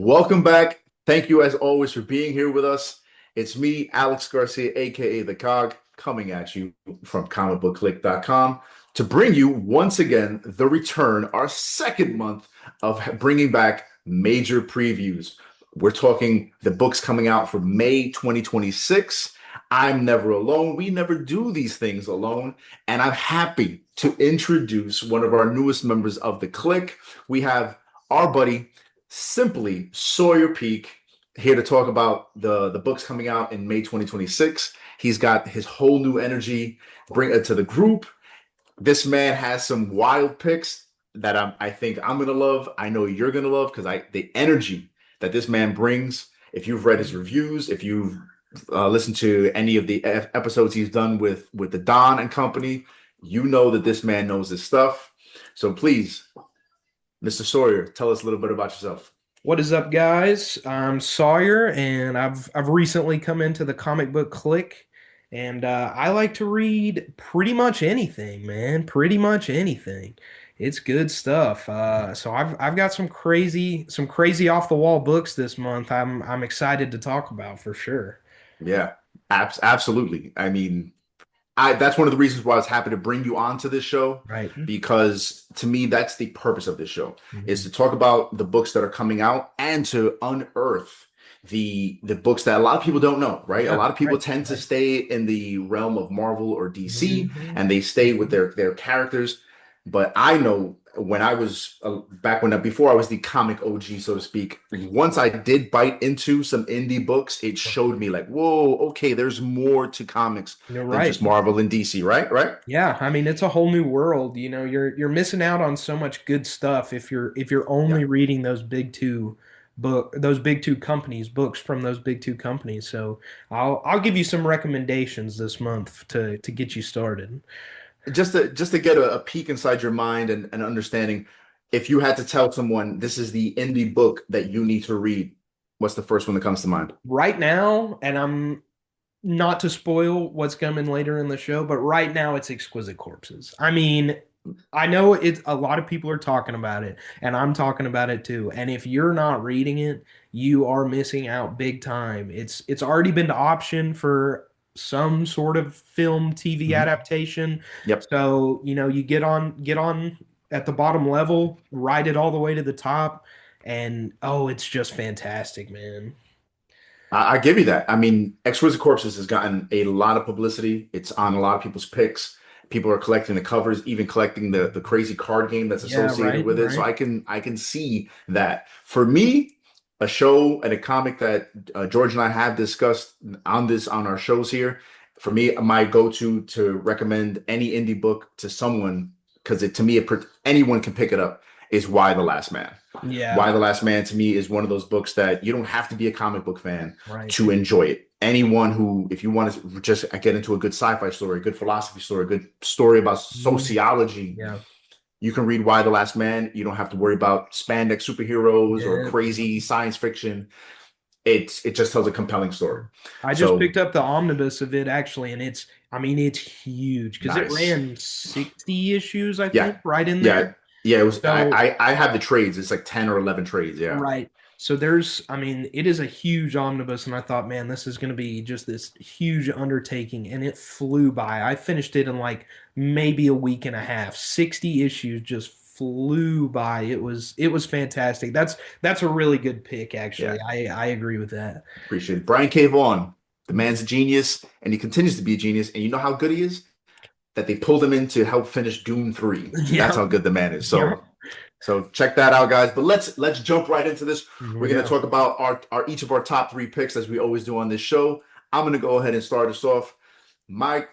Welcome back. Thank you, as always, for being here with us. It's me, Alex Garcia, aka the C.O.G, coming at you from comicbookclick.com to bring you once again the return, our second month of bringing back major previews. We're talking the books coming out for May 2026. I'm never alone. We never do these things alone. And I'm happy to introduce one of our newest members of the clique. We have our buddy, simply Sawyer Peak, here to talk about the books coming out in May 2026. He's got his whole new energy, bring it to the group. This man has some wild picks that I think I'm gonna love. I know you're gonna love because I the energy that this man brings. If you've read his reviews, if you've listened to any of the episodes he's done with the Don and company, you know that this man knows his stuff. So please, Mr. Sawyer, tell us a little bit about yourself. What is up, guys? I'm Sawyer, and I've recently come into the comic book clique, and I like to read pretty much anything, man. Pretty much anything. It's good stuff. So I've got some crazy off the wall books this month. I'm excited to talk about for sure. Yeah, absolutely. I mean, that's one of the reasons why I was happy to bring you onto this show, Right. because to me that's the purpose of this show, is Mhm. to talk about the books that are coming out and to unearth the books that a lot of people don't know, right? A Yeah. lot of people Right. tend to Right. stay in the realm of Marvel or DC Mhm. and they stay with their characters. But I know when I was back when before I was the comic OG, so to speak, once I did bite into some indie books, it showed me like, whoa, okay, there's more to comics You're than right. just Marvel and DC, right? Right? Yeah, I mean it's a whole new world. You're missing out on so much good stuff if you're Yeah. only reading those big two companies, books from those big two companies. So I'll give you some recommendations this month to get you started. Just to get a peek inside your mind and understanding, if you had to tell someone this is the indie book that you need to read, what's the first one that comes to mind? Right now, and I'm not to spoil what's coming later in the show, but right now it's Exquisite Corpses. I mean, I know it's a lot of people are talking about it, and I'm talking about it too. And if you're not reading it, you are missing out big time. It's already been optioned for some sort of film TV Mhm. adaptation. Yep. So, you get on at the bottom level, ride it all the way to the top, and oh, it's just fantastic, man. I give you that. I mean, Exquisite Corpses has gotten a lot of publicity. It's on a lot of people's picks. People are collecting the covers, even collecting the crazy card game that's Yeah, associated right, with it. So right. I can see that. For me, a show and a comic that George and I have discussed on our shows here. For me, my go-to to recommend any indie book to someone, because it to me anyone can pick it up, is Why the Last Man. Yeah, Why the Last Man to me is one of those books that you don't have to be a comic book fan right. to enjoy it. Anyone who, if you want to just get into a good sci-fi story, a good philosophy story, a good story about Mhm. sociology, Yeah. you can read Why the Last Man. You don't have to worry about spandex superheroes or Yeah. crazy science fiction. It just tells a compelling story. I just So picked up the omnibus of it actually, and I mean, it's huge because it nice. ran 60 issues, I Yeah. think, right in Yeah. there. Yeah. It was So, I have the trades. It's like 10 or 11 trades. Yeah. right. So I mean, it is a huge omnibus, and I thought, man, this is going to be just this huge undertaking, and it flew by. I finished it in like maybe a week and a half. 60 issues just flew by. It was fantastic. That's a really good pick, actually. Yeah. I agree with that. Appreciate it. Brian K. Vaughan, the man's a genius, and he continues to be a genius. And you know how good he is? That they pulled him in to help finish Doom 3. That's Yeah. how good the man is. Yeah. So check that out, guys. But let's jump right into this. We're gonna Yeah. talk about our each of our top three picks as we always do on this show. I'm gonna go ahead and start us off. My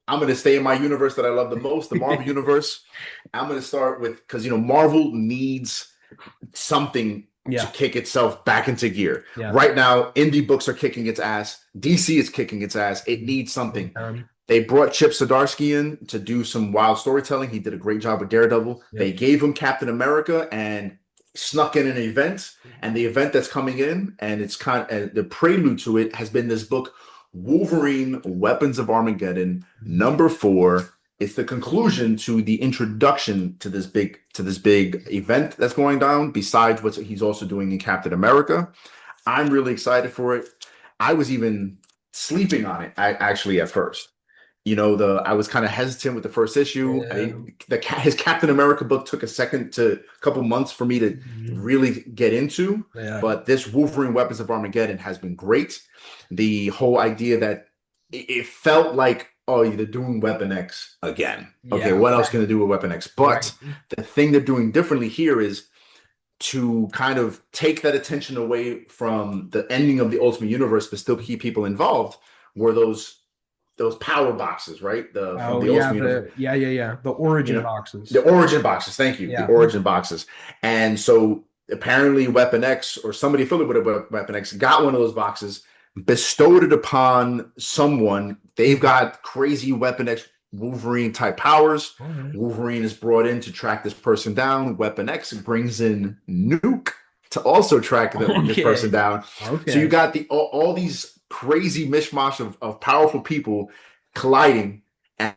I'm gonna stay in my universe that I love the most, the Marvel universe. I'm gonna start with, because Marvel needs something to Yeah. kick itself back into gear. Yeah. Right now, indie books are kicking its ass. DC is kicking its ass. It needs Big something. time. They brought Chip Zdarsky in to do some wild storytelling. He did a great job with Daredevil. They Yep. gave him Captain America and snuck in an event. And the event that's coming in, and it's the prelude to it has been this book, Wolverine: Weapons of Armageddon, Mhm. number 4. It's the conclusion to the introduction to this big event that's going down. Besides what he's also doing in Captain America, I'm really excited for it. I was even sleeping on it actually at first. The I was kind of hesitant with the first issue. Yeah. His Captain America book took a couple months for me to Mhm. really get into, Yeah. but this Wolverine Weapons of Armageddon has been great. The whole idea that it felt like, oh, they're doing Weapon X again. Okay, Yeah. what else can Right. they do with Weapon X? Right. But the thing they're doing differently here is to kind of take that attention away from the ending of the Ultimate Universe, but still keep people involved. Were those power boxes, right? The From Oh the yeah, Ultimate Universe, the origin you know, boxes. the origin boxes. Thank you, the Yeah. origin boxes. And so apparently, Weapon X or somebody affiliated with Weapon X got one of those boxes, bestowed it upon someone. They've Mhm. got crazy Weapon X Wolverine type powers. All right. Wolverine is brought in to track this person down. Weapon X brings in Nuke to also track this person Okay. down. So you Okay. got all these crazy mishmash of powerful people colliding,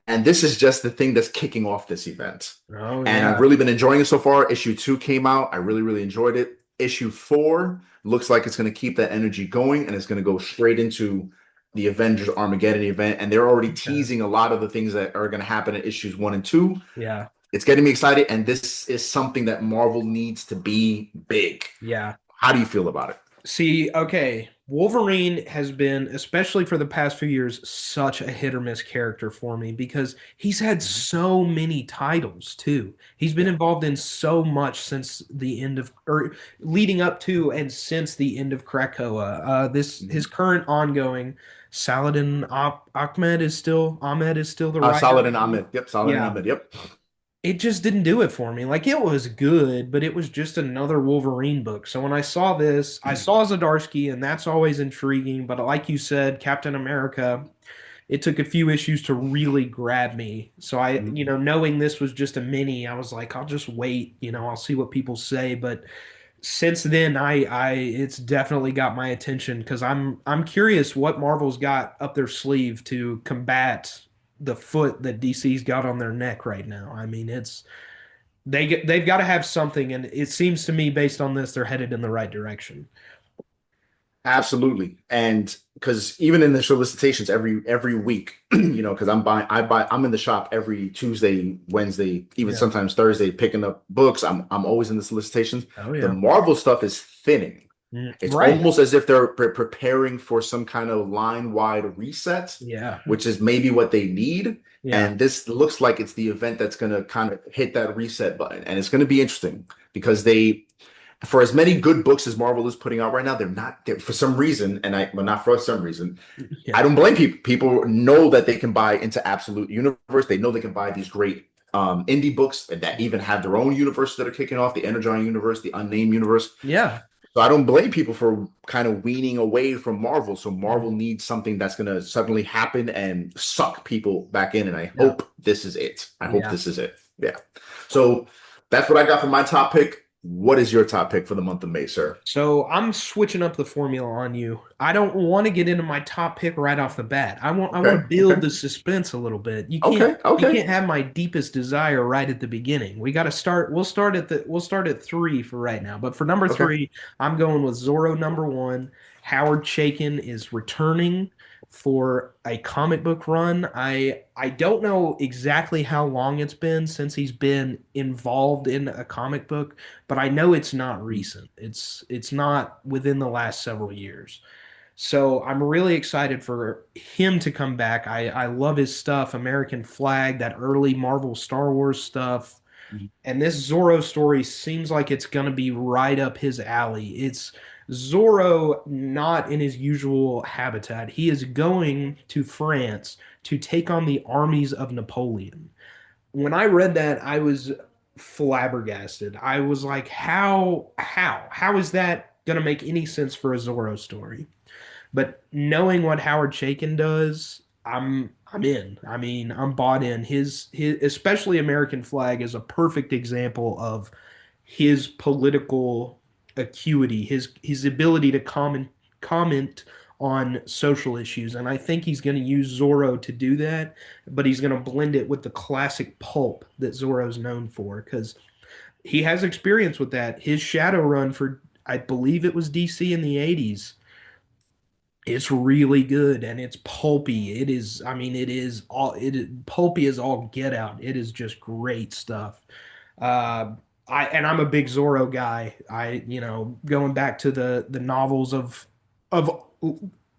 and this is just the thing that's kicking off this event. Oh And I've yeah. really been enjoying it so far. Issue 2 came out. I really, really enjoyed it. Issue 4 looks like it's going to keep that energy going, and it's going to go straight into the Avengers Armageddon event. And they're already Okay. teasing a lot of the things that are going to happen in issues 1 and 2. Yeah. It's getting me excited, and this is something that Marvel needs to be big. Yeah. How do you feel about it? See, okay, Wolverine has been, especially for the past few years, such a hit or miss character for me because he's had Mhm. so many titles too. He's been Yeah. involved in so much since the end of, or leading up to and since the end of Krakoa. This his Mhm. current ongoing Saladin Ahmed is still the writer, I Solid and believe. Ahmed. Yep. Solid and Yeah, Ahmed. Yep. it just didn't do it for me. Like it was good, but it was just another Wolverine book. So when I saw this, I saw Zdarsky, and that's always intriguing. But like you said, Captain America, it took a few issues to really grab me. So knowing this was just a mini, I was like, I'll just wait. I'll see what people say. But since then, it's definitely got my attention because I'm curious what Marvel's got up their sleeve to combat the foot that DC's got on their neck right now. I mean, they've got to have something, and it seems to me based on this, they're headed in the right direction. Absolutely. And because even in the solicitations every week, because I'm in the shop every Tuesday, Wednesday, even Yeah. sometimes Thursday, picking up books. I'm always in the solicitations. Oh The yeah. Marvel stuff is thinning. It's Right. almost as if they're preparing for some kind of line-wide reset, Yeah. which is maybe what they need. Yeah. And this looks like it's the event that's going to kind of hit that reset button. And it's going to be interesting because for as many good books as Marvel is putting out right now, for some reason, well, not for some reason, I Yeah. don't blame people. People know that they can buy into Absolute Universe. They know they can buy these great indie books that even have their own universe that are kicking off, the Energon universe, the Unnamed universe. Yeah. So I don't blame people for kind of weaning away from Marvel. So Marvel needs something that's going to suddenly happen and suck people back in. And I Yeah. hope this is it. I hope Yeah. this is it. Yeah. So that's what I got for my top pick. What is your top pick for the month of May, sir? So I'm switching up the formula on you. I don't want to get into my top pick right off the bat. I want Okay. to build Okay. the suspense a little bit. You can't Okay. you Okay. can't have my deepest desire right at the beginning. We got to start. We'll start at three for right now. But for number Okay. three, I'm going with Zorro number one. Howard Chaykin is returning for a comic book run. I don't know exactly how long it's been since he's been involved in a comic book, but I know it's not recent. It's not within the last several years. So I'm really excited for him to come back. I love his stuff, American Flag, that early Marvel Star Wars stuff. And this Zorro story seems like it's going to be right up his alley. It's Zorro not in his usual habitat. He is going to France to take on the armies of Napoleon. When I read that, I was flabbergasted. I was like, how is that going to make any sense for a Zorro story? But knowing what Howard Chaykin does, I'm in. I mean, I'm bought in. His especially American Flag is a perfect example of his political acuity, his ability to comment on social issues. And I think he's going to use Zorro to do that, but he's going to blend it with the classic pulp that Zorro's known for because he has experience with that. His shadow run for, I believe it was DC in the 80s, it's really good and it's pulpy. It is, I mean, it is all pulpy as all get out. It is just great stuff. Uh, I'm a big Zorro guy. Going back to the novels of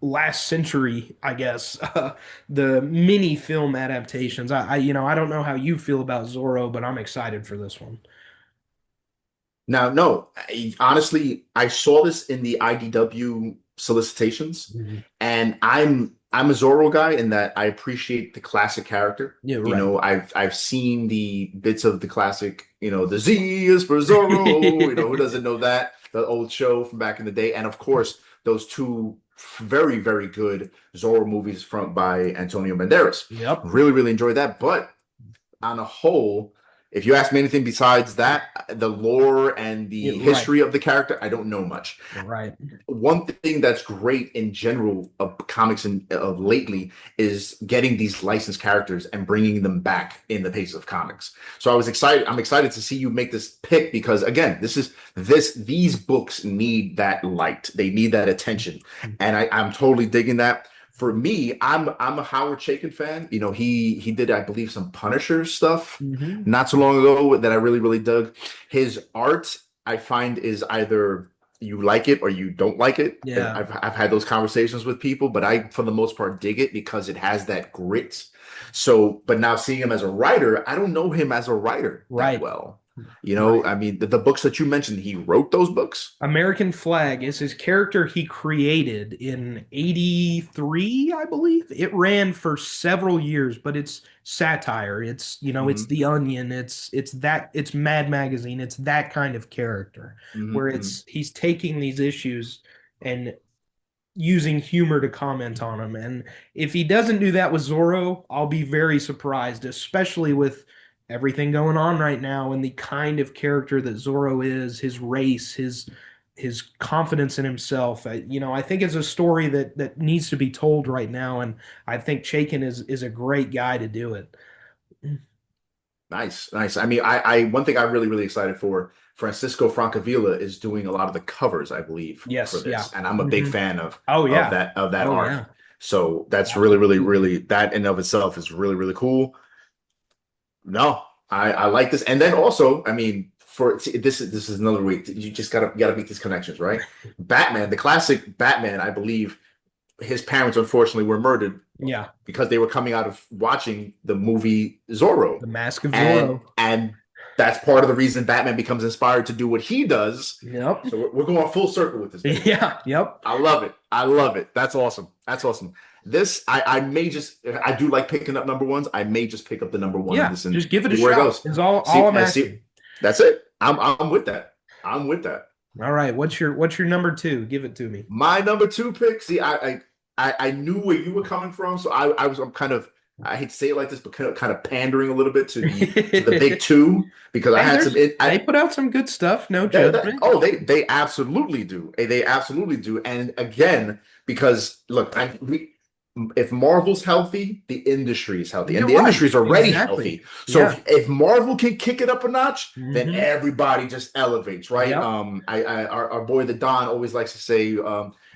last century, I guess, the mini film adaptations. I don't know how you feel about Zorro, but I'm excited for this one. Now, no, honestly, I saw this in the IDW solicitations, Mhm. and I'm a Zorro guy in that I appreciate the classic character. Yeah, You right. know, I've seen the bits of the classic, the Z is for Zorro, who doesn't know that? The old show from back in the day. And of course, those two very, very good Zorro movies from by Antonio Banderas. Yep. Really, really enjoyed that. But on a whole, if you ask me anything besides that, the lore and Yeah, the right. history of the character, I don't know much. Right. One thing that's great in general of comics and of lately is getting these licensed characters and bringing them back in the pace of comics. So I was excited. I'm excited to see you make this pick because again, these books need that light. They need that attention, and I'm totally digging that. For me, I'm a Howard Chaykin fan. He did, I believe, some Punisher stuff Hmm. not so long ago that I really, really dug. His art, I find, is either you like it or you don't like it. Yeah. I've had those conversations with people, but I, for the most part, dig it because it has that grit. So, but now seeing him as a writer, I don't know him as a writer that Right. well. Right. I mean, the books that you mentioned, he wrote those books. American Flag is his character he created in 83, I believe. It ran for several years, but it's satire. It's Hmm. The Onion. It's Mad Magazine. It's that kind of character where Hmm. he's taking these issues and using humor to comment on them. And if he doesn't do that with Zorro, I'll be very surprised, especially with everything going on right now and the kind of character that Zorro is, his race, his confidence in himself. I think it's a story that needs to be told right now, and I think Chaykin is a great guy to do it. Nice, nice. I mean, I one thing I'm really, really excited for, Francisco Francavilla is doing a lot of the covers, I believe, for Yes, yeah. this, and I'm a big Hmm. fan of Oh yeah. that Oh art. yeah. So that's really, really, Absolutely. really that in of itself is really, really cool. No, I like this, and then also, I mean, this is another way you just gotta make these connections, right? Batman, the classic Batman, I believe his parents unfortunately were murdered Yeah. because they were coming out of watching the movie Zorro. The Mask of And Zorro. and that's part of the reason Batman becomes inspired to do what he does. Yep. So we're going full circle with this, baby. Yeah. Yep. I love it. I love it. That's awesome. That's awesome. This I may just I do like picking up number ones. I may just pick up the number one of Yeah, this and just give it a see where it shot. goes. Is all See I'm and see. asking. That's it. I'm with that. I'm with that. All right, what's your number two? Give it to me. My number two pick. See, I knew where you were coming from, so I'm kind of, I hate to say it like this, but kind of pandering a little bit to the big Hey, two because I had some they put out some good stuff. No that, judgment. oh they absolutely do. They absolutely do. And again, because look, if Marvel's healthy, the industry is healthy, and You're the right. industry is already Exactly. healthy. So Yeah. if Marvel can kick it up a notch, then Hmm. everybody just elevates, right? Yep. Our boy the Don always likes to say,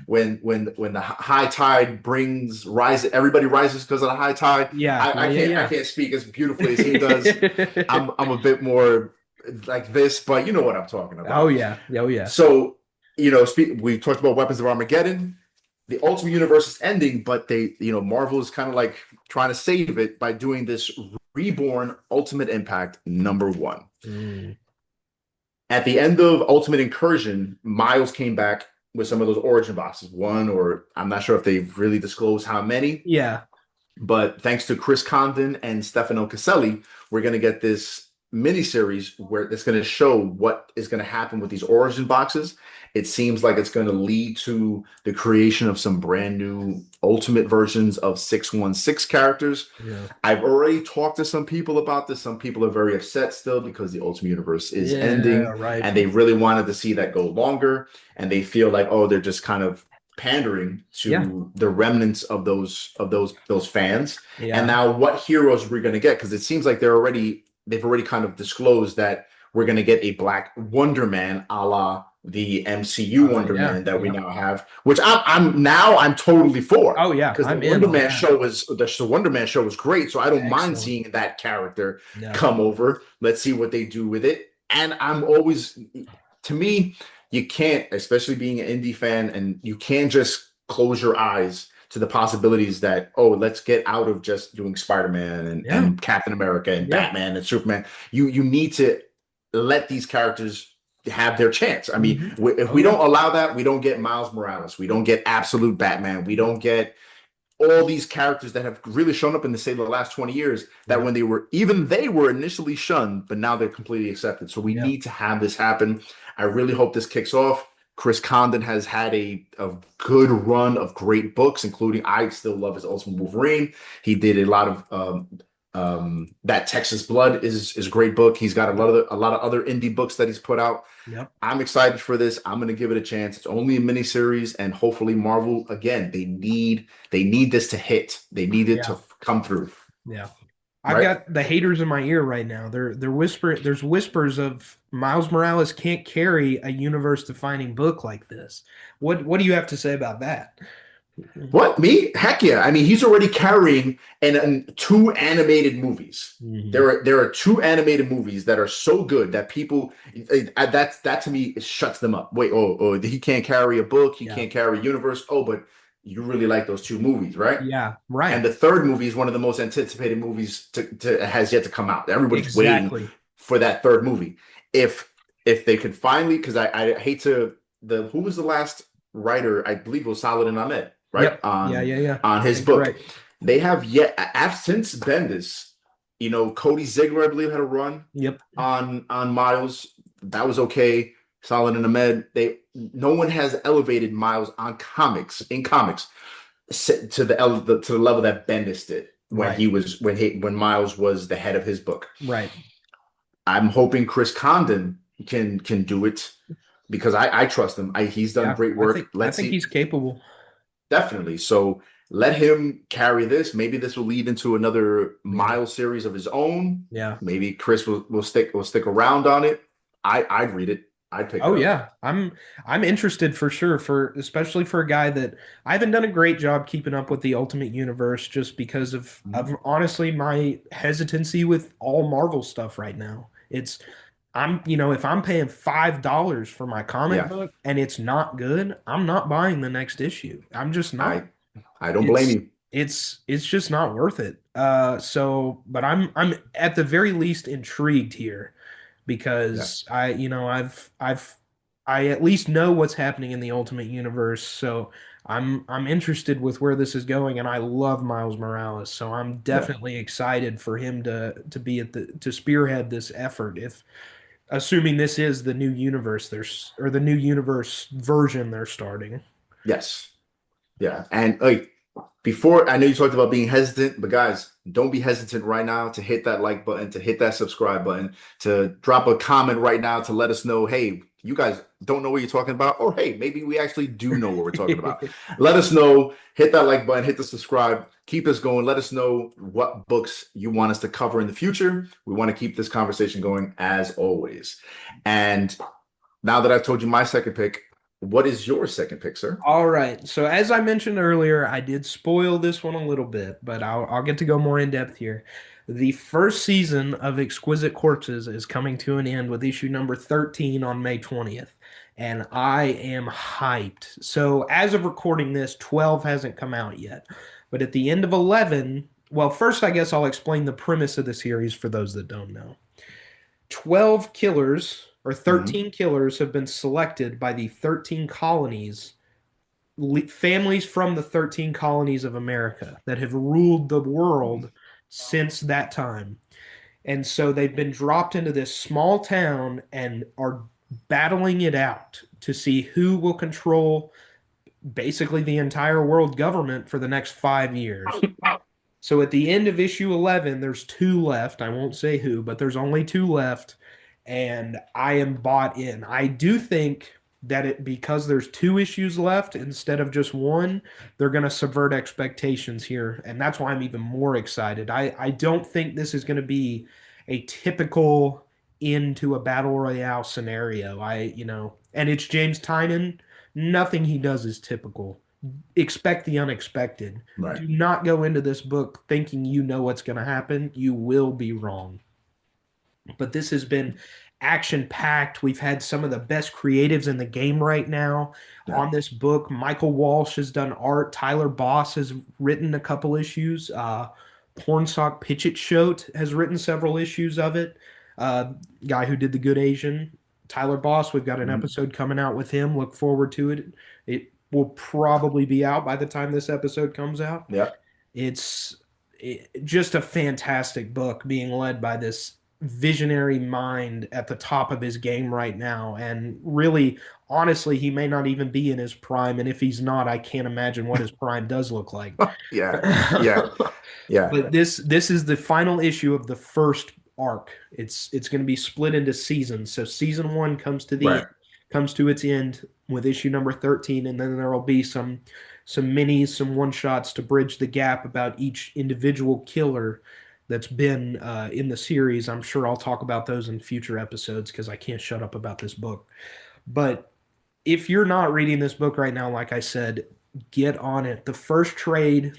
when the high tide brings rise, everybody rises because of the high tide. Yeah. Yeah. I Yeah. can't I Yeah. can't speak as beautifully as he does. I'm a bit more like this, but you know what I'm talking Oh about. yeah. Oh yeah. So, we talked about Weapons of Armageddon. The Ultimate Universe is ending, but Marvel is kind of like trying to save it by doing this Reborn Ultimate Impact #1. Mm. At the end of Ultimate Incursion, Miles came back with some of those origin boxes. One, or I'm not sure if they've really disclosed how many, Yeah. but thanks to Chris Condon and Stefano Caselli, we're going to get this miniseries where it's going to show what is going to happen with these origin boxes. It seems like it's going to lead to the creation of some brand new ultimate versions of 616 characters. Yeah. I've already talked to some people about this. Some people are very upset still because the Ultimate Universe is Yeah. ending Right. and they really wanted to see that go longer. And they feel like, oh, they're just kind of pandering Yeah. to the remnants of those fans. And Yeah. now what heroes we're gonna get? Because it seems like they've already kind of disclosed that we're gonna get a Black Wonder Man a la the MCU Wonder Yeah. Man that we Yeah. now have, which I'm totally for Oh yeah. because I'm in on that. The Wonder Man show was great, so I don't mind Excellent. seeing that character Yeah. come over. Let's see what they do with it. And I'm always, to me, you can't, especially being an indie fan, and you can't just close your eyes to the possibilities that, oh, let's get out of just doing Spider-Man Yeah. and Captain America and Yeah. Batman and Superman. You need to let these characters have their chance. I mean, if Oh we yeah. don't allow that, we don't get Miles Morales, we don't get Absolute Batman, we don't get all these characters that have really shown up in the say the last 20 years that Yeah. when they were initially shunned, but now they're completely accepted. So we Yeah. need to have this happen. I really hope this kicks off. Chris Condon has had a good run of great books, including I still love his Ultimate Wolverine. He did a lot of that Texas Blood is a great book. He's got a lot of other indie books that he's put out. Yep. I'm excited for this. I'm going to give it a chance. It's only a miniseries, and hopefully, Marvel again. They need this to hit. They need it Yeah. to come through. Yeah. I've Right? got the haters in my ear right now. They're whispering. There's whispers of Miles Morales can't carry a universe-defining book like this. What do you have to say about that? What me? Heck yeah! I mean, he's already carrying and two animated movies. Mhm. There are two animated movies that are so good that people that to me it shuts them up. Wait, oh, he can't carry a book. He Yeah. can't carry a universe. Oh, but you really like those two movies, right? Yeah. And Right. the third movie is one of the most anticipated movies to has yet to come out. Everybody's waiting Exactly. for that third movie. If if they could finally, because I hate to the who was the last writer? I believe it was Saladin Ahmed, right? Yep. Yeah. Yeah. Yeah. On I his think you're book. right. They have yet since Bendis, Cody Ziegler, I believe, had a run Yep. on Miles. That was okay. Saladin Ahmed. No one has elevated Miles on comics in comics to the level that Bendis did Right. when Miles was the head of his book. Right. I'm hoping Chris Condon can do it because I trust him. He's done Yeah. great I work. think I Let's think see, he's capable. definitely. So let him carry this. Maybe this will lead into another Yeah. Miles series of his own. Yeah. Maybe Chris will stick around on it. I'd read it. I'd pick it Oh up. yeah, I'm interested for sure for especially for a guy that I haven't done a great job keeping up with the Ultimate Universe just because of Mhm. honestly my hesitancy with all Marvel stuff right now. It's if I'm paying $5 for my comic Yeah, book and it's not good, I'm not buying the next issue. I'm just not. I I don't blame It's you. it's just not worth it. But I'm at the very least intrigued here Yeah. because I at least know what's happening in the Ultimate Universe, so I'm interested with where this is going, and I love Miles Morales, so I'm Yeah. definitely excited for him to be at the to spearhead this effort. If assuming this is the new universe there's or the new universe version they're starting. Yes. Yeah. And like before, I know you talked about being hesitant, but guys, don't be hesitant right now to hit that like button, to hit that subscribe button, to drop a comment right now to let us know, hey, you guys don't know what you're talking about, or hey, maybe we actually do know what we're talking about. Let us know, hit that like button, hit the subscribe, keep us going. Let us know what books you want us to cover in the future. We want to keep this conversation going as always. And now that I've told you my second pick, what is your second pick, sir? All right. So as I mentioned earlier, I did spoil this one a little bit, but I'll get to go more in depth here. The first season of Exquisite Corpses is coming to an end with issue number 13 on May 20th, and I am hyped. So as of recording this, 12 hasn't come out yet. But at the end of 11, well, first I guess I'll explain the premise of the series for those that don't know. 12 killers or Mhm. 13 killers have been selected by the 13 colonies families from the 13 colonies of America that have ruled the world since that time. And so they've been dropped into this small town and are battling it out to see who will control basically the entire world government for the next 5 years. So at the end of issue 11, there's two left. I won't say who, but there's only two left. And I am bought in. I do think that it because there's two issues left instead of just one, they're going to subvert expectations here, and that's why I'm even more excited. I don't think this is going to be a typical into a battle royale scenario. And it's James Tynion. Nothing he does is typical. Expect the unexpected. Right. Do not go into this book thinking you know what's going to happen. You will be wrong. But this has been action packed. We've had some of the best creatives in the game right now Yeah. on this book. Michael Walsh has done art. Tyler Boss has written a couple issues. Pornsock Pitchett Shote has written several issues of it. Guy who did The Good Asian, Tyler Boss. We've got an Mhm. episode coming out with him. Look forward to it. It will probably be out by the time this episode comes out. Yeah. It's just a fantastic book being led by this visionary mind at the top of his game right now. And really, honestly, he may not even be in his prime. And if he's not, I can't imagine what his prime does look like. Yeah. Yeah. Yeah. But this is the final issue of the first arc. It's going to be split into seasons. So season one Right. comes to its end with issue number 13, and then there will be some minis, some one shots to bridge the gap about each individual killer that's been in the series. I'm sure I'll talk about those in future episodes because I can't shut up about this book. But if you're not reading this book right now, like I said, get on it. The first trade,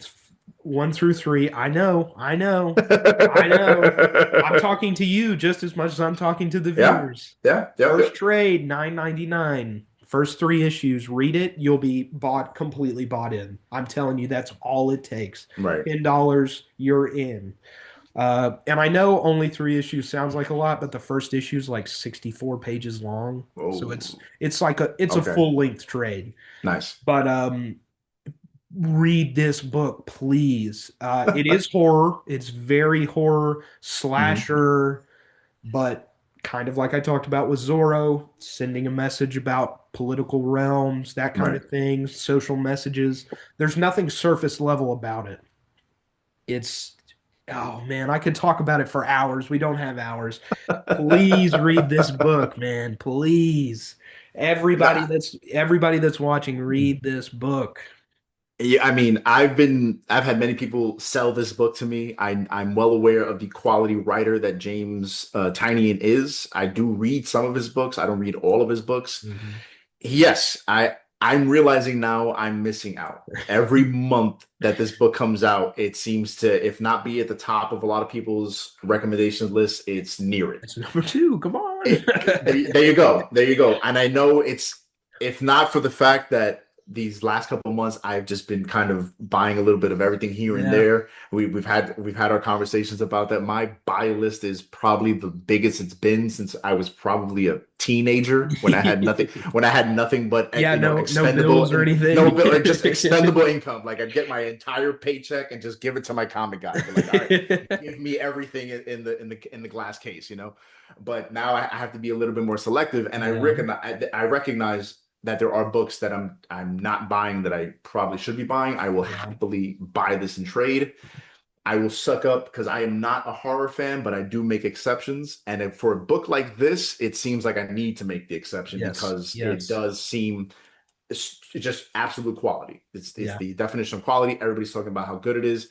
1 through 3. I know. I'm talking to you just as much as I'm talking to the Yeah. viewers. Yeah. Yeah. First trade, 9.99. First 3 issues, read it. You'll be completely bought in. I'm telling you, that's all it takes. Right. $10, you're in. And I know only 3 issues sounds like a lot, but the first issue is like 64 pages long, so Oh. it's a Okay. full length trade. Nice. But read this book, please. It is horror. It's very horror Mhm. slasher, but kind of like I talked about with Zorro, sending a message about political realms, that kind Right. of thing, social messages. There's nothing surface level about it. It's oh man, I could talk about it for hours. We don't have hours. Please read this book, man. Please. Nah, Everybody that's watching, read this book. yeah, I mean, I've had many people sell this book to me. I'm well aware of the quality writer that James Tynion is. I do read some of his books. I don't read all of his books. Mhm. Yes, I'm realizing now I'm missing out. Every month that this book comes out, it seems to, if not be at the top of a lot of people's recommendation list, it's near it. It's number two. Come on. There you go. There you go. And I know it's, if not for the fact that these last couple of months I've just been kind of buying a little bit of everything here and Yeah. there. We've had our conversations about that. My buy list is probably the biggest it's been since I was probably a teenager when I had nothing but Yeah, no expendable bills or and no anything. bill or just expendable income. Like I'd get my entire paycheck and just give it to my comic guy. But like, all right, give me everything in the glass case, you know. But now I have to be a little bit more selective, and Yeah. I recognize that there are books that I'm not buying that I probably should be buying. I will Yeah. happily buy this in trade. I will suck up because I am not a horror fan, but I do make exceptions. And if, for a book like this, it seems like I need to make the exception Yes. because it Yes. does seem it's just absolute quality. It's Yeah. the definition of quality. Everybody's talking about how good it is.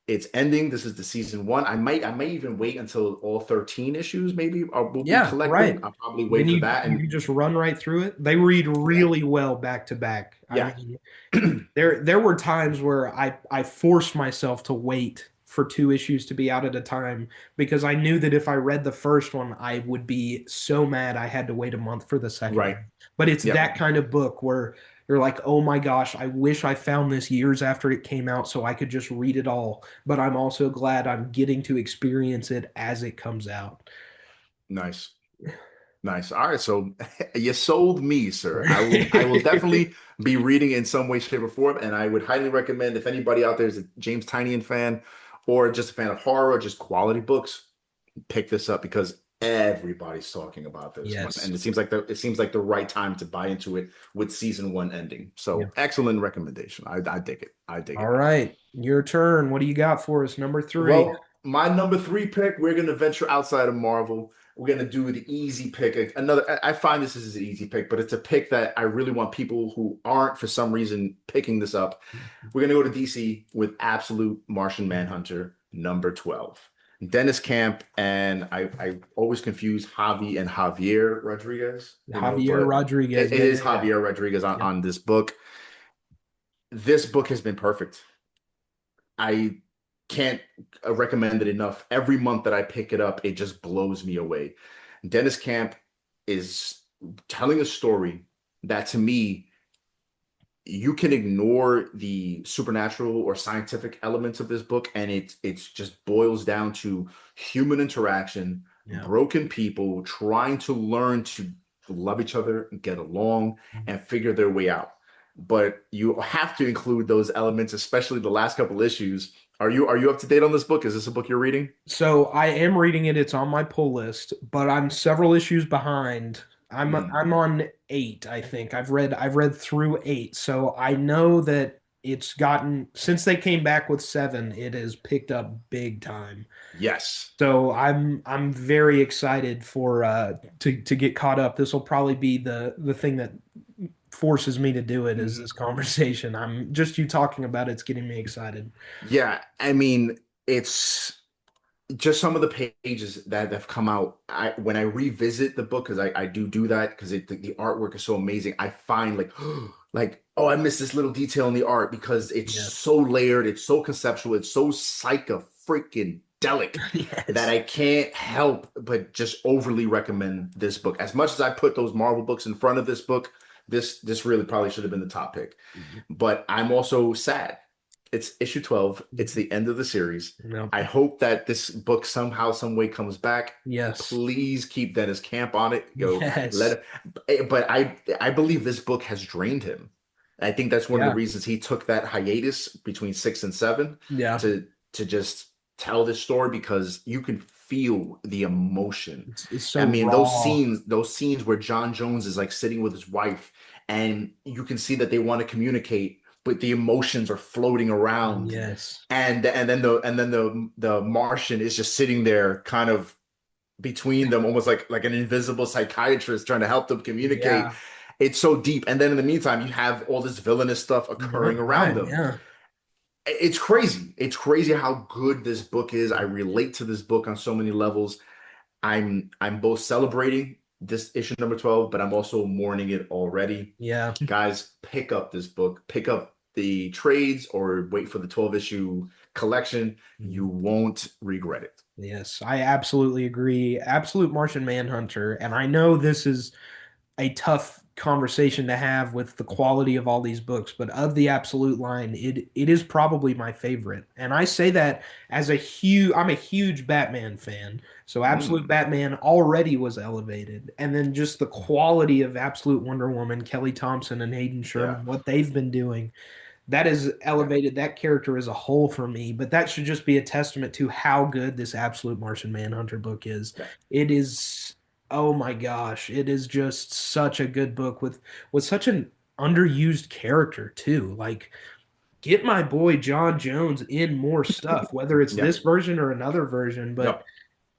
It's ending. This is the season one. I may even wait until all 13 issues maybe will be Yeah, collected. right. I'll probably Then wait for that. you And can just run right through it. They read yeah, really well back to back. I yeah. mean, there were times where I forced myself to wait for 2 issues to be out at a time because I knew that if I read the first one, I would be so mad I had to wait a month for the second Right. one. But it's Yep. that kind of book where you're like, oh my gosh, I wish I found this years after it came out so I could just read it all. But I'm also glad I'm getting to experience it as it comes out. Nice. Nice. All right. So you sold me, sir. I will definitely be reading in some way, shape, or form. And I would highly recommend if anybody out there is a James Tynion fan or just a fan of horror or just quality books, pick this up because everybody's talking about this one. Yes. And it seems like the right time to buy into it with season one ending. Yeah. So excellent recommendation. I dig it. I dig All it. right. Your turn. What do you got for us? Number 3. Well, my number three pick, we're going to venture outside of Marvel. we're gonna do the easy pick. Another, I find this is an easy pick, but it's a pick that I really want people who aren't for some reason picking this up. We're gonna go to DC with Absolute Martian Manhunter number 12. Dennis Camp and I always confuse Javi and Javier Rodriguez, Javier but Rodriguez. it Yeah, is yeah, yeah. Javier Rodriguez Yep. on this book. This book has been perfect. I can't recommend it enough. Every month that I pick it up, it just blows me away. Dennis Camp is telling a story that to me, you can ignore the supernatural or scientific elements of this book, and it's just boils down to human interaction, Yeah. broken people trying to learn to love each other, get along, and figure their way out. But you have to include those elements, especially the last couple issues. Are you up to date on this book? Is this a book you're reading? So I am reading it. It's on my pull list, but I'm several issues behind. Mm, I'm on eight, I think. I've read through eight, so I know that it's gotten since they came back with seven, it has picked up big time. yes. So I'm very excited for to get caught up. This will probably be the thing that forces me to do it is this Mhm. conversation. I'm just you talking about it's getting me excited. Yeah, I mean, it's just some of the pages that have come out. When I revisit the book, because I do that because the artwork is so amazing. I find like like, oh, I missed this little detail in the art because it's Yes. so layered, it's so conceptual, it's so psycho freaking delic that Yes. I can't help but just overly recommend this book. As much as I put those Marvel books in front of this book, this really probably should have been the top pick. But I'm also sad. It's issue 12. It's the end of the series. No. I hope that this book somehow, some way comes back. Yes. Please keep Dennis Camp on it. Yes. But I believe this book has drained him. I think that's one of the Yeah. reasons he took that hiatus between 6 and 7 Yeah. to just tell this story because you can feel the emotion. It's I so mean, raw. those scenes where John Jones is like sitting with his wife, and you can see that they want to communicate, but the emotions are floating around, Yes. and then the Martian is just sitting there, kind of between them, almost like an invisible psychiatrist trying to help them communicate. Yeah. It's so deep, and then in the meantime, you have all this villainous stuff Yep. occurring around Right. them. Yeah. It's crazy. It's crazy how good this book is. I relate to this book on so many levels. I'm both celebrating this issue number 12, but I'm also mourning it already. Yeah. Guys, pick up this book. Pick up the trades or wait for the 12 issue collection. You won't regret it. Yes, I absolutely agree. Absolute Martian Manhunter. And I know this is a tough conversation to have with the quality of all these books, but of the Absolute line, it is probably my favorite. And I say that as I'm a huge Batman fan. So Absolute Mm, Batman already was elevated. And then just the quality of Absolute Wonder Woman, Kelly Thompson and Hayden yeah, Sherman, what they've been doing, that has yeah, elevated that character as a whole for me. But that should just be a testament to how good this Absolute Martian Manhunter book is. yeah. It is, oh my gosh, it is just such a good book with such an underused character too. Like, get my boy John Jones in more stuff, whether it's this Yep, version or another version. But yep.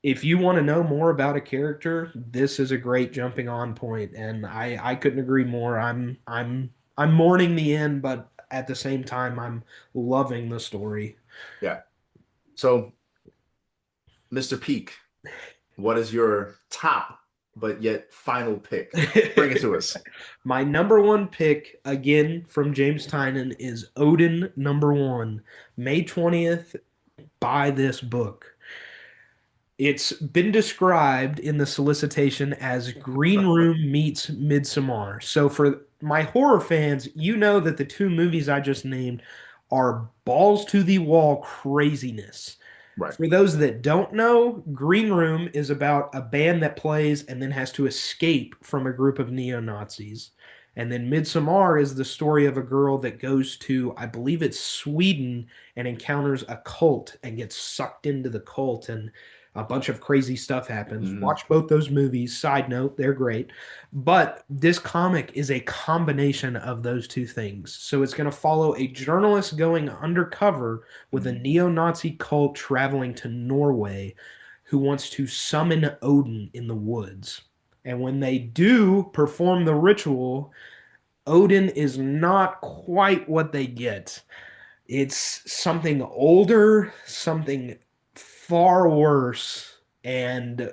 if you want to know more about a character, this is a great jumping on point, and I couldn't agree more. I'm mourning the end, but at the same time, I'm loving the story. Yeah. So, Mr. Peak, what is your top but yet final pick? Bring it to us. My number one pick, again from James Tynion, is Odin number one. May 20th, buy this book. It's been described in the solicitation as Green Room meets Midsommar. So for my horror fans, you know that the two movies I just named are balls to the wall craziness. Right. For those that don't know, Green Room is about a band that plays and then has to escape from a group of neo Nazis. And then Midsommar is the story of a girl that goes to, I believe it's Sweden, and encounters a cult and gets sucked into the cult, and a bunch of crazy stuff happens. Mhm. Watch both those movies. Side note, they're great. But this comic is a combination of those two things. So it's going to follow a journalist going undercover with a Mhm. neo Nazi cult traveling to Norway, who wants to summon Odin in the woods. And when they do perform the ritual, Odin is not quite what they get. It's something older, something far worse, and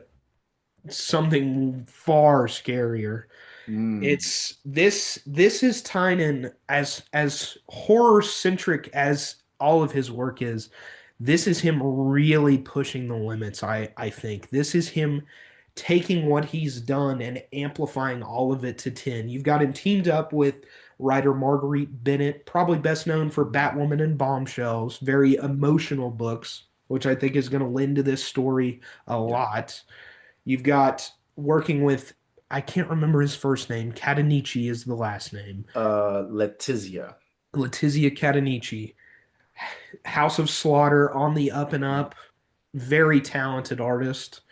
something far scarier. Mm, It's this is Tynan, as horror centric as all of his work is. This is him really pushing the limits. I think this is him taking what he's done and amplifying all of it to 10. You've got him teamed up with writer Marguerite Bennett, probably best known for Batwoman and Bombshells, very emotional books, which I think is going to lend to this story a yeah. lot. You've got working with, I can't remember his first name. Catanici is the last name. Letizia. Letizia Catanici. House of Slaughter on the up and up. Very talented artist.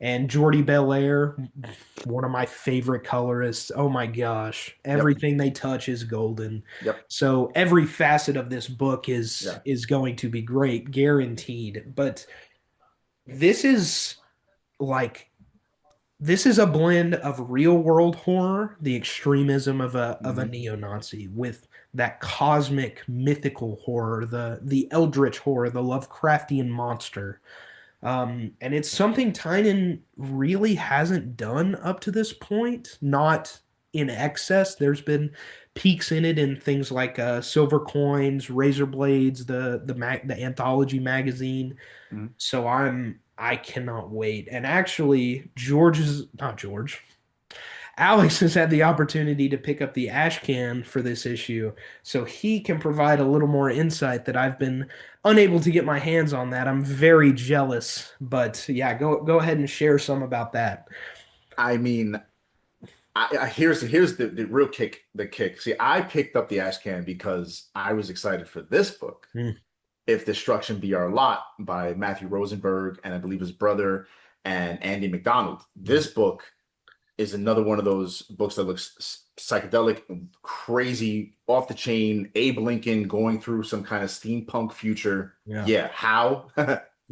And Jordi Belair, one of my favorite colorists. Oh my gosh. Yep. Everything they touch is golden. Yep. So every facet of this book is Yeah. is going to be great, guaranteed. But this is like this is a blend of real world horror, the extremism of a Mhm. neo-Nazi, with that cosmic mythical horror, the eldritch horror, the Lovecraftian monster. And it's something Tynan really hasn't done up to this point, not in excess. There's been peaks in it in things like Silver Coins, Razor Blades, the anthology magazine. Mhm. So I cannot wait. And actually, George is not George. Alex has had the opportunity to pick up the ash can for this issue, so he can provide a little more insight that I've been unable to get my hands on that. I'm very jealous, but yeah, go ahead and share some about that. I mean, here's the real kick. The kick. See, I picked up the Ash Can because I was excited for this book, Mm, If Destruction Be Our Lot by Matthew Rosenberg and I believe his brother and Andy McDonald. mm, This book is another one of those books that looks psychedelic, crazy, off the chain. Abe Lincoln going through some kind of steampunk future. yeah. Yeah, how?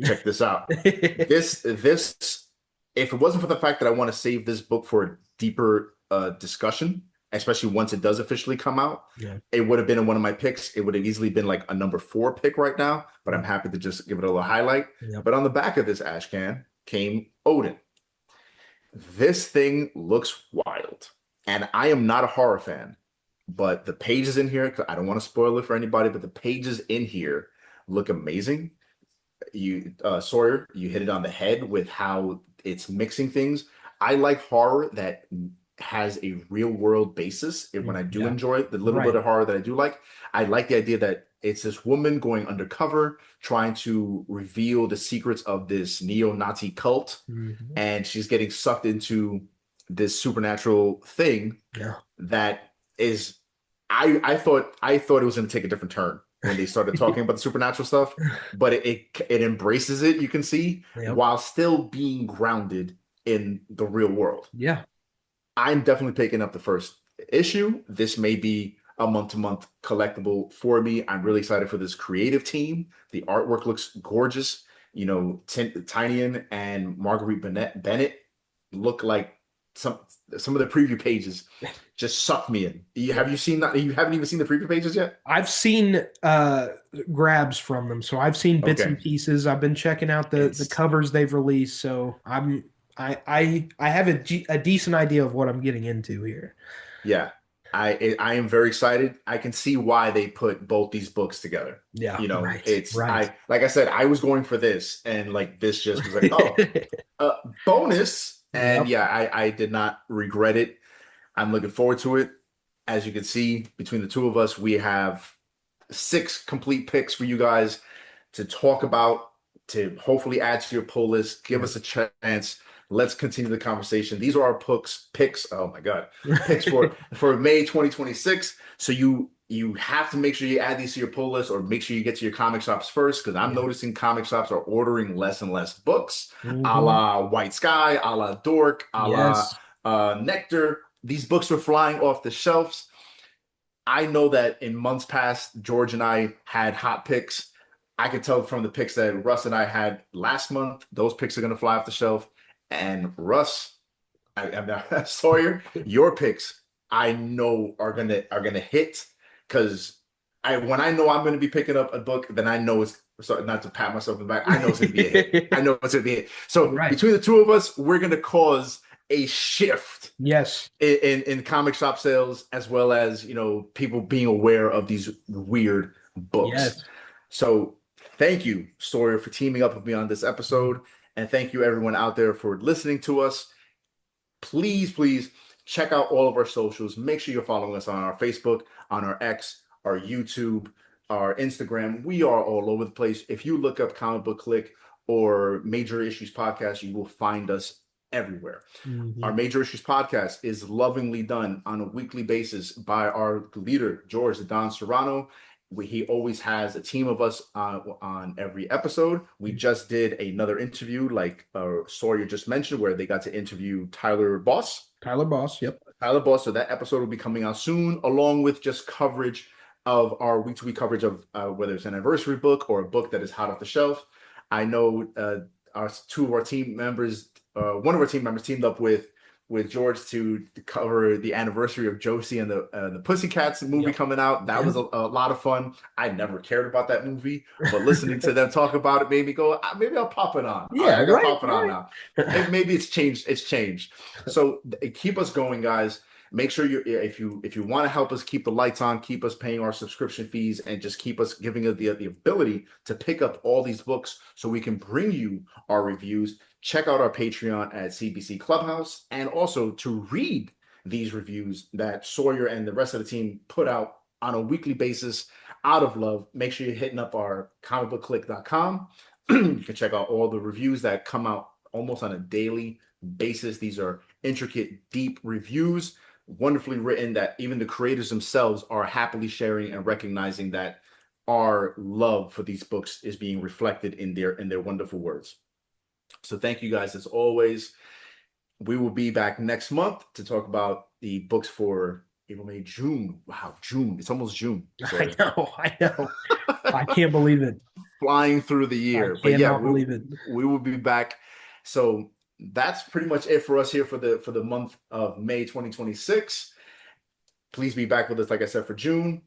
Check this out. This, if it wasn't for the fact that I want to save this book for a deeper discussion, especially once it does officially come out, Yeah. it would have been one of my picks. It would have easily been like a number 4 pick right now, but I'm Mm, happy to just give it a little highlight. yep. But on the back of this ash can came Odin. This thing looks wild. And I am not a horror fan, but the pages in here, I don't want to spoil it for anybody, but the pages in here look amazing. You, Sawyer, you hit it on the head with how it's mixing things. I like horror that has a real world basis. And when I do Yeah. enjoy the little bit Right. of horror that I like the idea that it's this woman going undercover, trying to reveal the secrets of this neo-Nazi cult, Mhm. and she's getting sucked into this supernatural thing Yeah. that is I thought it was going to take a different turn when they started talking about the supernatural stuff, but it embraces it, you can see, Yep. while still being grounded in the real world. Yeah. I'm definitely picking up the first issue. This may be a month-to-month collectible for me. I'm really excited for this creative team. The artwork looks gorgeous. You know, Tynion and Marguerite Bennett look like some some of the preview pages just sucked me in. Have Yeah. you seen that? You haven't even seen the preview pages yet? I've seen grabs from them, so I've seen bits Okay. and pieces. I've been checking out the It's covers they've released, so I have a decent idea of what I'm getting into here. Yeah, I am very excited. I can see why they put both these books together. Yeah, You know, right, it's right. I like I said, I was going for this, and like this just was like, oh, bonus. And Yep. yeah, I did not regret it. I'm looking forward to it. As you can see, between the two of us, we have 6 complete picks for you guys to talk about, to hopefully add to your pull list. Give Yep. us a chance. Let's continue the conversation. These are our picks. Oh my God, picks for May 2026. So you have to make sure you add these to your pull list, or make sure you get to your comic shops first, because I'm Yeah. noticing comic shops are ordering less and less books, a Hmm. la White Sky, a la Dork, a la Yes. Nectar. These books are flying off the shelves. I know that in months past, George and I had hot picks. I could tell from the picks that Russ and I had last month, those picks are going to fly off the shelf. And Russ, I'm not Sawyer, your picks I know are gonna hit because I when I know I'm gonna be picking up a book, then I know it's so not to pat myself in the back. I know it's gonna be a hit. I know it's gonna be a hit. So Right. between the two of us, we're gonna cause a shift Yes. in comic shop sales as well as people being aware of these weird books. Yes. So thank you, Sawyer, for teaming up with me on this episode, and thank you everyone out there for listening to us. Please check out all of our socials. Make sure you're following us on our Facebook, on our X, our YouTube, our Instagram. We are all over the place. If you look up Comic Book Click or Major Issues Podcast, you will find us everywhere. Our Mhm. Major Issues Podcast is lovingly done on a weekly basis by our leader, George the Don Serrano. He always has a team of us on every episode. We just did another interview, like Sawyer just mentioned, where they got to interview Tyler Boss. Tyler Boss. Yep. Tyler Boss. So that episode will be coming out soon, along with just coverage of our week-to-week coverage of whether it's an anniversary book or a book that is hot off the shelf. I know our two of our team members, one of our team members teamed up with George to cover the anniversary of Josie and the Pussycats movie Yep. coming out. That was Yep. a lot of fun. I never cared about that movie, but listening to them talk about it made me go, maybe I'll pop it on. All right, Yeah. I gotta Right. pop it on Right. now. Maybe it's changed. It's changed. So keep us going, guys. Make sure if you want to help us keep the lights on, keep us paying our subscription fees, and just keep us giving us the ability to pick up all these books so we can bring you our reviews. Check out our Patreon at CBC Clubhouse, and also to read these reviews that Sawyer and the rest of the team put out on a weekly basis out of love. Make sure you're hitting up our comicbookclick.com. You can check out all the reviews that come out almost on a daily basis. These are intricate, deep reviews, wonderfully written, that even the creators themselves are happily sharing and recognizing that our love for these books is being reflected in their wonderful words. So thank you guys as always. We will be back next month to talk about the books for April, May, June. Wow, June. It's almost June. I So know. I know. I can't believe it. flying through the I year. But yeah, cannot believe it. we will be back. So that's pretty much it for us here for the month of May 2026. Please be back with us, like I said, for June.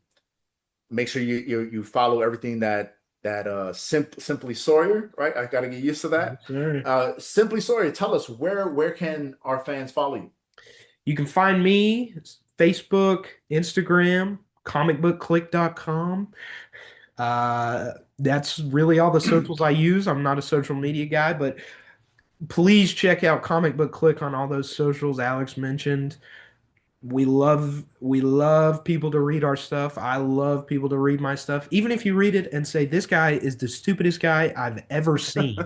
Make sure you follow everything that Simply Sawyer, right? I gotta get used to Yes, that. sir. Simply Sawyer, tell us where can our fans follow you? You can find me Facebook, Instagram, comicbookclick.com. That's really all the socials I use. I'm not a social media guy, but please check out Comic Book Click on all those socials Alex mentioned. We love people to read our stuff. I love people to read my stuff. Even if you read it and say this guy is the stupidest guy I've ever seen,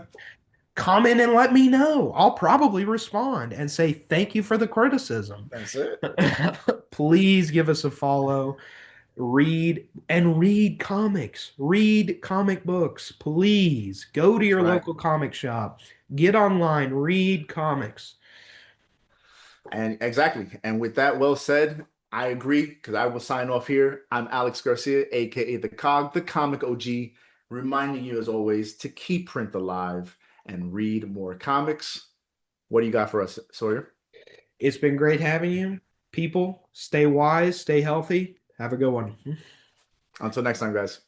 comment and let me know. I'll probably respond and say thank you for the criticism. That's it. Please give us a follow. Read comics. Read comic books. Please go to That's your right. local comic shop. Get online. Read comics. And exactly. And with that well said, I agree because I will sign off here. I'm Alex Garcia, aka the COG, the Comic OG, reminding you as always to keep print alive and read more comics. What do you got for us, Sawyer? It's been great having you. People, stay wise, stay healthy. Have a good one. Until next time, guys.